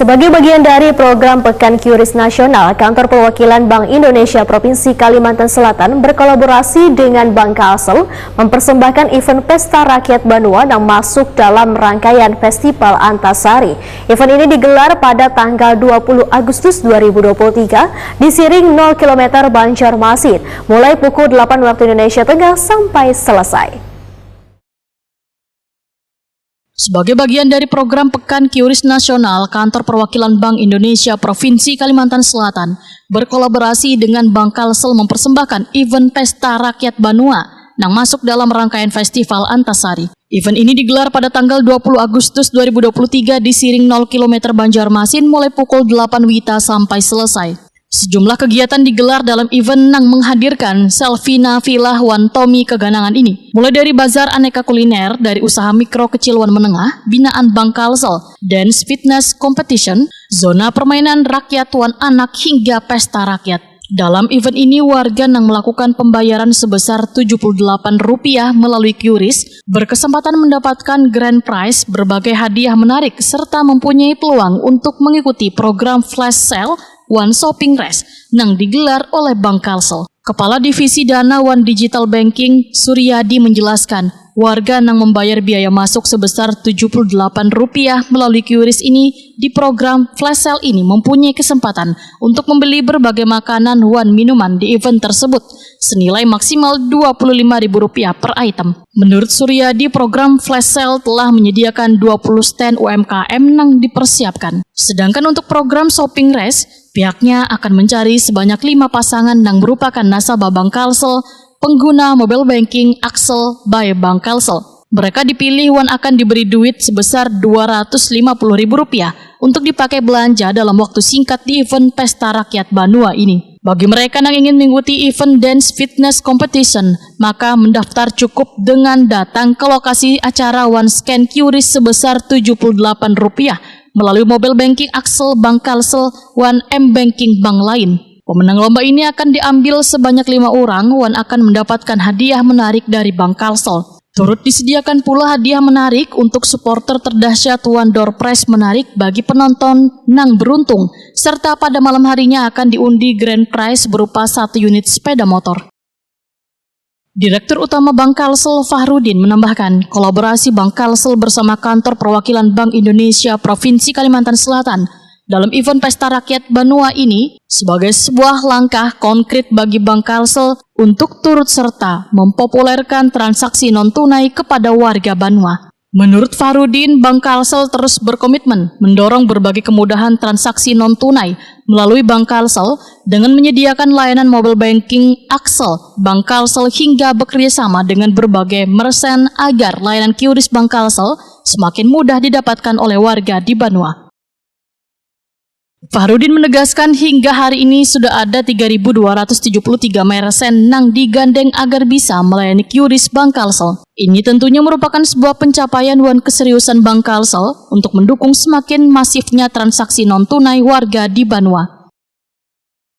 Sebagai bagian dari program Pekan QRIS Nasional, Kantor Perwakilan Bank Indonesia Provinsi Kalimantan Selatan berkolaborasi dengan Bank Kalsel mempersembahkan event Pesta Rakyat Banua yang masuk dalam rangkaian Festival Antasari. Event ini digelar pada tanggal 20 Agustus 2023 di Siring 0 km Banjarmasin, mulai pukul 8 waktu Indonesia Tengah sampai selesai. Sebagai bagian dari program Pekan QRIS Nasional, Kantor Perwakilan Bank Indonesia Provinsi Kalimantan Selatan berkolaborasi dengan Bank Kalsel mempersembahkan event Pesta Rakyat Banua yang masuk dalam rangkaian Festival Antasari. Event ini digelar pada tanggal 20 Agustus 2023 di Siring 0 km Banjarmasin mulai pukul 8 WITA sampai selesai. Sejumlah kegiatan digelar dalam event yang menghadirkan Selvina Villa Wan Tommy keganangan ini. Mulai dari bazar aneka kuliner dari usaha mikro kecil wan menengah, binaan Bank Kalsel, dance fitness competition, zona permainan rakyat wan anak hingga pesta rakyat. Dalam event ini, warga yang melakukan pembayaran sebesar Rp78 melalui QRIS berkesempatan mendapatkan grand prize, berbagai hadiah menarik, serta mempunyai peluang untuk mengikuti program flash sale One Shopping Race yang digelar oleh Bank Kalsel. Kepala Divisi Dana One Digital Banking, Suryadi, menjelaskan warga yang membayar biaya masuk sebesar Rp78 melalui QRIS ini di program flash sale ini mempunyai kesempatan untuk membeli berbagai makanan wan minuman di event tersebut senilai maksimal Rp25.000 per item. Menurut Suryadi, program flash sale telah menyediakan 20 stand UMKM yang dipersiapkan. Sedangkan untuk program shopping race, pihaknya akan mencari sebanyak 5 pasangan yang merupakan nasabah Bank Kalsel, pengguna mobile banking Axel by Bank Kalsel. Mereka dipilih wan akan diberi duit sebesar Rp250.000 untuk dipakai belanja dalam waktu singkat di event Pesta Rakyat Banua ini. Bagi mereka yang ingin mengikuti event dance fitness competition, maka mendaftar cukup dengan datang ke lokasi acara wan scan QRIS sebesar Rp78 melalui mobile banking Axel Bank Kalsel, One M Banking bank lain. Pemenang lomba ini akan diambil sebanyak 5 orang, wan akan mendapatkan hadiah menarik dari Bank Kalsel. Turut disediakan pula hadiah menarik untuk supporter terdahsyat wan door prize menarik bagi penonton yang beruntung, serta pada malam harinya akan diundi grand prize berupa 1 unit sepeda motor. Direktur Utama Bank Kalsel Fahrudin menambahkan, kolaborasi Bank Kalsel bersama Kantor Perwakilan Bank Indonesia Provinsi Kalimantan Selatan dalam event Pesta Rakyat Banua ini sebagai sebuah langkah konkret bagi Bank Kalsel untuk turut serta mempopulerkan transaksi non-tunai kepada warga Banua. Menurut Fahrudin, Bank Kalsel terus berkomitmen mendorong berbagai kemudahan transaksi non-tunai melalui Bank Kalsel dengan menyediakan layanan mobile banking Axel Bank Kalsel hingga bekerjasama dengan berbagai merchant agar layanan QRIS Bank Kalsel semakin mudah didapatkan oleh warga di Banua. Fahrudin menegaskan hingga hari ini sudah ada 3.273 merchant yang digandeng agar bisa melayani QRIS Bank Kalsel. Ini tentunya merupakan sebuah pencapaian wan keseriusan Bank Kalsel untuk mendukung semakin masifnya transaksi non-tunai warga di Banua.